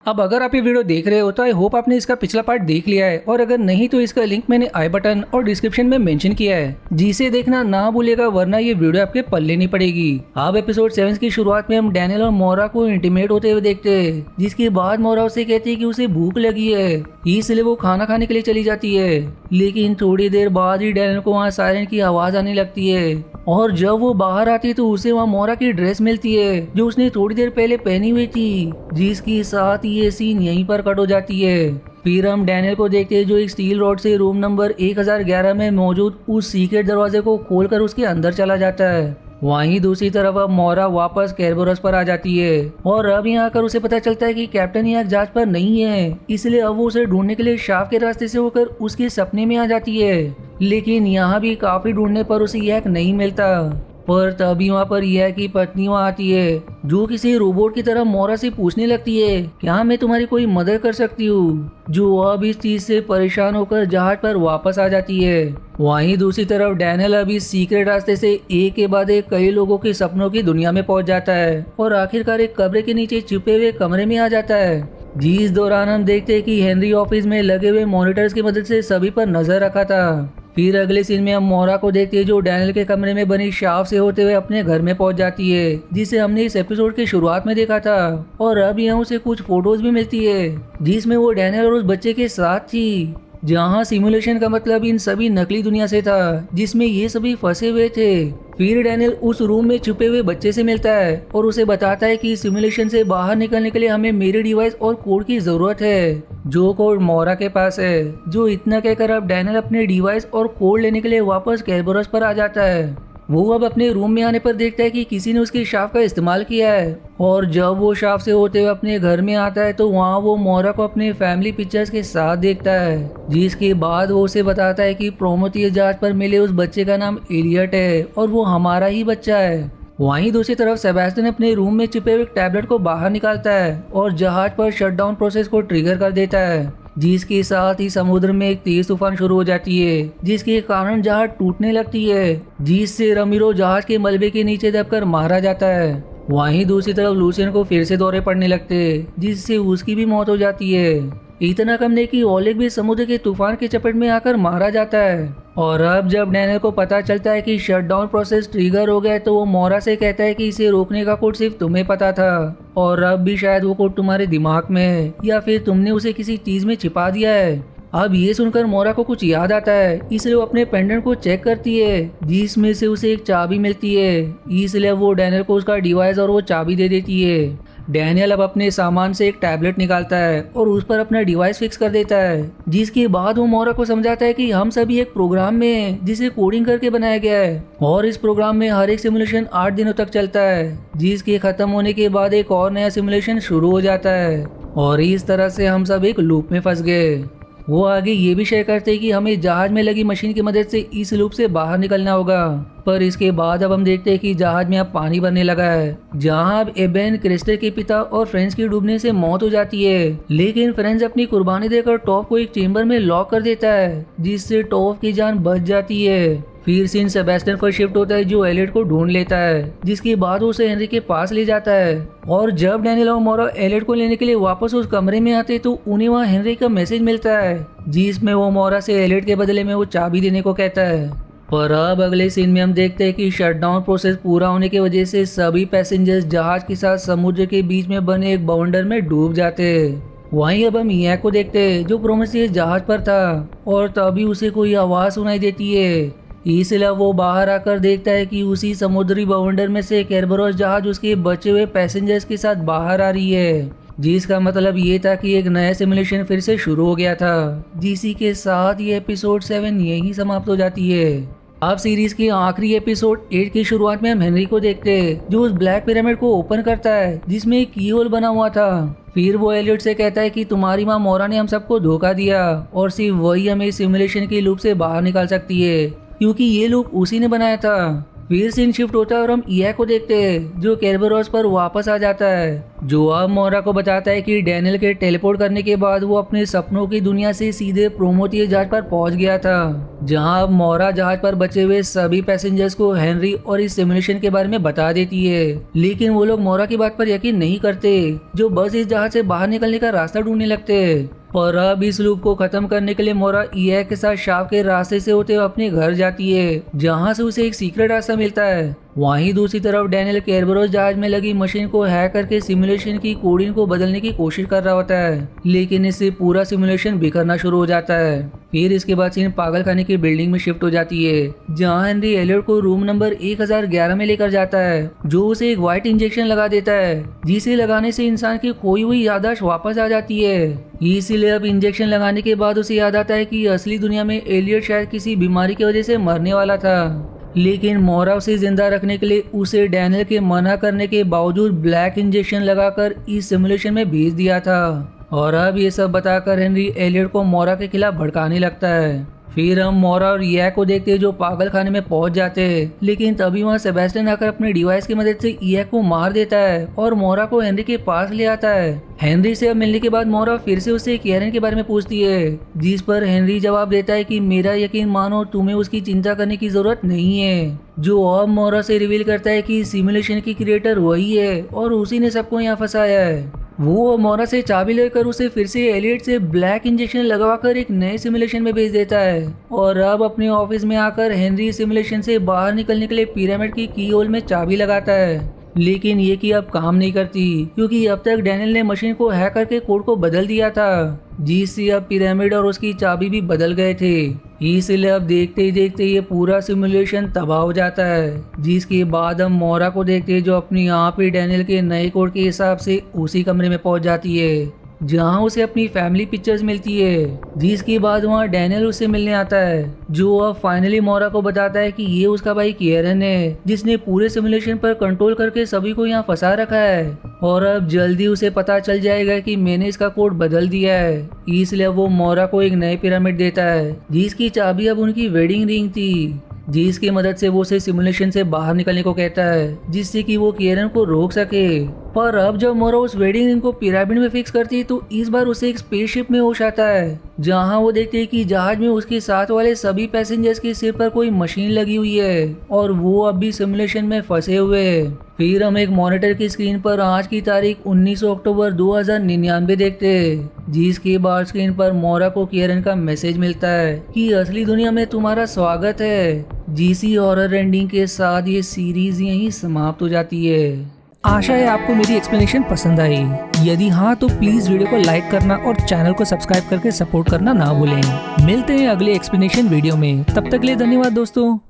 अब अगर आप ये वीडियो देख रहे हो तो आई होप आपने इसका पिछला पार्ट देख लिया है, और अगर नहीं तो इसका लिंक मैंने आई बटन और डिस्क्रिप्शन में मेंशन किया है, जिसे देखना ना भूलिएगा, वरना ये वीडियो आपके पल्ले नहीं पड़ेगी। अब एपिसोड 7 की शुरुआत में हम डैनियल और मोरा को इंटीमेट होते हुए देखते हैं, जिसके बाद मोरा उसे कहती है कि उसे भूख लगी है, इसलिए वो खाना खाने के लिए चली जाती है। लेकिन थोड़ी देर बाद ही डैनियल को वहाँ सायरन की आवाज आने लगती है, और जब वो बाहर आती है तो उसे वहाँ मोरा की ड्रेस मिलती है जो उसने थोड़ी देर पहले पहनी हुई थी, जिसके साथ ये सीन यहीं पर कट हो जाती है। फिर हम डैनियल को देखते हैं जो एक स्टील रॉड से रूम नंबर 1011 में मौजूद उस सीक्रेट दरवाजे को खोलकर उसके अंदर चला जाता है। वहीं दूसरी तरफ अब मोरा वापस कैरबोरस पर आ जाती है, और अब यहाँ आकर उसे पता चलता है कि कैप्टन यहाँ जहाज पर नहीं है, इसलिए अब वो उसे ढूंढने के लिए शाफ के रास्ते से होकर उसके सपने में आ जाती है। लेकिन यहाँ भी काफी ढूंढने पर उसे यह नहीं मिलता। पर तभी वहाँ पर यह की पत्नी वहाँ आती है, जो किसी रोबोट की तरह मोरा से पूछने लगती है क्या मैं तुम्हारी कोई मदद कर सकती हूँ, जो अब इस चीज से परेशान होकर जहाज पर वापस आ जाती है। वहीं दूसरी तरफ डैनियल अभी सीक्रेट रास्ते से एक के बाद एक कई लोगों के सपनों की दुनिया में पहुंच जाता है, और आखिरकार एक कमरे के नीचे छुपे हुए कमरे में आ जाता है। जिस दौरान हम देखते हैं कि हेनरी ऑफिस में लगे हुए मॉनिटर्स की मदद से सभी पर नजर रखा था। फिर अगले सीन में हम मोरा को देखते हैं जो डैनियल के कमरे में बनी शाफ से होते हुए अपने घर में पहुंच जाती है, जिसे हमने इस एपिसोड की शुरुआत में देखा था। और अब यहाँ उसे कुछ फोटोज भी मिलती है जिसमें वो डैनियल और उस बच्चे के साथ थी, जहाँ सिमुलेशन का मतलब इन सभी नकली दुनिया से था जिसमें ये सभी फंसे हुए थे। फिर डैनियल उस रूम में छुपे हुए बच्चे से मिलता है और उसे बताता है कि सिमुलेशन से बाहर निकलने के लिए हमें मेरे डिवाइस और कोड की जरूरत है, जो कोड मोरा के पास है। जो इतना कहकर अब डैनियल अपने डिवाइस और कोड लेने के लिए वापस कैरबोरस पर आ जाता है। वो अब अपने रूम में आने पर देखता है कि किसी ने उसकी शाफ का इस्तेमाल किया है, और जब वो शाफ से होते हुए अपने घर में आता है तो वहाँ वो मोरा को अपने फैमिली पिक्चर्स के साथ देखता है, जिसके बाद वो उसे बताता है कि प्रोमेथियस जहाज पर मिले उस बच्चे का नाम एलियट है और वो हमारा ही बच्चा है। वहीं दूसरी तरफ सेबेस्टियन अपने रूम में छिपे हुए टैबलेट को बाहर निकालता है और जहाज पर शटडाउन प्रोसेस को ट्रिगर कर देता है, जिसके साथ ही समुद्र में एक तेज तूफान शुरू हो जाती है, जिसके कारण जहाज टूटने लगती है, जिससे रमीरो जहाज के मलबे के नीचे दबकर मारा जाता है। वहीं दूसरी तरफ लूसियन को फिर से दौरे पड़ने लगते, जिससे उसकी भी मौत हो जाती है। इतना कम नहीं कि ओलेग भी समुद्र के तूफान की चपेट में आकर मारा जाता है। और अब जब डैनियल को पता चलता है कि शटडाउन प्रोसेस ट्रिगर हो गया है, तो वो मोरा से कहता है कि इसे रोकने का कोड सिर्फ तुम्हें पता था, और अब भी शायद वो कोड तुम्हारे दिमाग में है, या फिर तुमने उसे किसी चीज में छिपा दिया है। अब ये सुनकर मोरा को कुछ याद आता है, इसलिए वो अपने पेंडेंट को चेक करती है, जिसमें से उसे एक चाबी मिलती है। इसलिए वो डैनियल को उसका डिवाइस और वो चाबी दे देती है। डैनियल अब अपने सामान से एक टैबलेट निकालता है और उस पर अपना डिवाइस फिक्स कर देता है, जिसके बाद वो मोरा को समझाता है कि हम सभी एक प्रोग्राम में हैं जिसे कोडिंग करके बनाया गया है, और इस प्रोग्राम में हर एक सिमुलेशन 8 दिनों तक चलता है, जिसके खत्म होने के बाद एक और नया सिमुलेशन शुरू हो जाता है, और इस तरह से हम सब एक लूप में फंस गए। वो आगे ये भी शेयर करते हैं कि हमें जहाज में लगी मशीन की मदद से इस लूप से बाहर निकलना होगा। पर इसके बाद अब हम देखते हैं कि जहाज में अब पानी भरने लगा है, जहां अब एबेन, क्रिस्टर के पिता और फ्रेंड्स की डूबने से मौत हो जाती है। लेकिन फ्रेंड्स अपनी कुर्बानी देकर टॉप को एक चेंबर में लॉक कर देता है, जिससे टॉप की जान बच जाती है। फिर सीन सेबेस्टियन पर शिफ्ट होता है जो एलियट को ढूंढ लेता है, जिसके बाद उसे हेनरी के पास ले जाता है। और जब डैनियल और मोरा एलियट को लेने के लिए वापस उस कमरे में आते तो उन्हें वहाँ हेनरी का मैसेज मिलता है, जिसमें वो मोरा से एलियट के बदले में वो चाबी देने को कहता है। पर अब अगले सीन में हम देखते हैं कि शटडाउन प्रोसेस पूरा होने की वजह से सभी पैसेंजर्स जहाज के साथ समुद्र के बीच में बने एक बाउंडर में डूब जाते हैं। वहीं अब हम यह को देखते हैं जो प्रोमेथियस जहाज पर था, और तभी उसे कोई आवाज सुनाई देती है। इसलिए वो बाहर आकर देखता है कि उसी समुद्री बाउंडर में से कैरबोरस जहाज उसके बचे हुए पैसेंजर्स के साथ बाहर आ रही है, जिसका मतलब ये था कि एक नया सिमुलेशन फिर से शुरू हो गया था, जिसी के साथ ये एपिसोड 7 यही समाप्त हो जाती है। अब सीरीज के आखिरी एपिसोड 8 की शुरुआत में हम हेनरी को देखते हैं जो उस ब्लैक पिरामिड को ओपन करता है, जिसमें एक की होल बना हुआ था। फिर वो एलियट से कहता है कि तुम्हारी माँ मोरा ने हम सबको धोखा दिया, और सिर्फ वही हमें सिमुलेशन के लूप से बाहर निकाल सकती है, क्योंकि ये लूप उसी ने बनाया था। फिर सीन शिफ्ट होता है और हम ईया को देखते हैं जो केरबरोस पर वापस आ जाता है, जो अब मोरा को बताता है कि डैनियल के टेलीपोर्ट करने के बाद वो अपने सपनों की दुनिया से सीधे प्रोमोथियस जहाज पर पहुंच गया था, जहां अब मोरा जहाज पर बचे हुए सभी पैसेंजर्स को हेनरी और इस सिमुलेशन के बारे में बता देती है। लेकिन वो लोग मोरा की बात पर यकीन नहीं करते, जो बस इस जहाज से बाहर निकलने का रास्ता ढूंढने लगते हैं। पर अब इस लूप को खत्म करने के लिए मोरा ईया के साथ शाव के रास्ते से होते हुए अपने घर जाती है, जहां से उसे एक सीक्रेट रास्ता मिलता है। वहीं दूसरी तरफ डैनियल केरबरोस जहाज में लगी मशीन को हैक करके सिमुलेशन की कोडिंग को बदलने की कोशिश कर रहा होता है, लेकिन इससे पूरा सिमुलेशन बिखरना शुरू हो जाता है। फिर इसके बाद सीन पागल खाने की बिल्डिंग में शिफ्ट हो जाती है, जहां हेनरी एलियट को रूम नंबर 1011 में लेकर जाता है, जो उसे एक व्हाइट इंजेक्शन लगा देता है, जिसे लगाने से इंसान की खोई हुई याददाश्त वापस आ जाती है। इसीलिए अब इंजेक्शन लगाने के बाद उसे याद आता है कि असली दुनिया में एलियट शायद किसी बीमारी की वजह से मरने वाला था, लेकिन मोरा उसे जिंदा रखने के लिए उसे डैनियल के मना करने के बावजूद ब्लैक इंजेक्शन लगाकर इस सिमुलेशन में भेज दिया था। और अब ये सब बताकर हेनरी एलियट को मोरा के खिलाफ भड़काने लगता है। फिर हम मोरा और ईया को देखते हैं जो पागल खाने में पहुंच जाते हैं, लेकिन तभी वहाँ सेबेस्टियन आकर अपने डिवाइस की मदद से ईया को मार देता है और मोरा को हेनरी के पास ले आता है। हेनरी से अब मिलने के बाद मोरा फिर से उससे किएरन के बारे में पूछती है, जिस पर हेनरी जवाब देता है कि मेरा यकीन मानो, तुम्हें उसकी चिंता करने की जरूरत नहीं है। जो अब मोरा से रिवील करता है कि सिमुलेशन की क्रिएटर वही है और उसी ने सबको यहाँ फंसाया है। वो मोरा से चाबी लेकर उसे फिर से एलियट से ब्लैक इंजेक्शन लगवाकर एक नए सिमुलेशन में भेज देता है और अब अपने ऑफिस में आकर हेनरी सिमुलेशन से बाहर निकलने के लिए पिरामिड की की होल में चाबी लगाता है। लेकिन ये की अब काम नहीं करती, क्योंकि अब तक डैनियल ने मशीन को हैक करके कोड को बदल दिया था, जिससे अब पिरामिड और उसकी चाबी भी बदल गए थे। इसलिए अब देखते ही देखते ये पूरा सिमुलेशन तबाह हो जाता है, जिसके बाद हम मोरा को देखते हैं जो अपनी आप ही डैनियल के नए कोड के हिसाब से उसी कमरे में पहुंच जाती है, जहां उसे अपनी फैमिली पिक्चर्स मिलती है। जिसके बाद वहां डैनियल उससे मिलने आता है, जो अब फाइनली मोरा को बताता है कि ये उसका भाई किएरन है, जिसने पूरे सिमुलेशन पर कंट्रोल करके सभी को यहाँ फंसा रखा है। और अब जल्दी उसे पता चल जाएगा कि मैंने इसका कोड बदल दिया है, इसलिए वो मोरा को एक नए पिरामिड देता है, जिसकी चाबी अब उनकी वेडिंग रिंग थी, जिसकी मदद से वो उसे सिमुलेशन से बाहर निकलने को कहता है, जिससे कि वो किएरन को रोक सके। पर अब जब मोरा उस वेडिंग रिंग को पिरामिड में फिक्स करती है, तो इस बार उसे एक स्पेसशिप में होश आता है, जहां वो देखते हैं कि जहाज में उसके साथ वाले सभी पैसेंजर्स के सिर पर कोई मशीन लगी हुई है और वो अब भी सिमुलेशन में फंसे हुए हैं। फिर हम एक मॉनिटर की स्क्रीन पर आज की तारीख 19 अक्टूबर 2099 देखते हैं, जिसके बाद स्क्रीन पर मोरा को किएरन का मैसेज मिलता है कि असली दुनिया में तुम्हारा स्वागत है। जीसी हॉरर एंडिंग के साथ ये सीरीज यहीं समाप्त हो जाती है। आशा है आपको मेरी एक्सप्लेनेशन पसंद आई। यदि हाँ तो प्लीज वीडियो को लाइक करना और चैनल को सब्सक्राइब करके सपोर्ट करना ना भूलें। मिलते हैं अगले एक्सप्लेनेशन वीडियो में, तब तक के लिए धन्यवाद दोस्तों।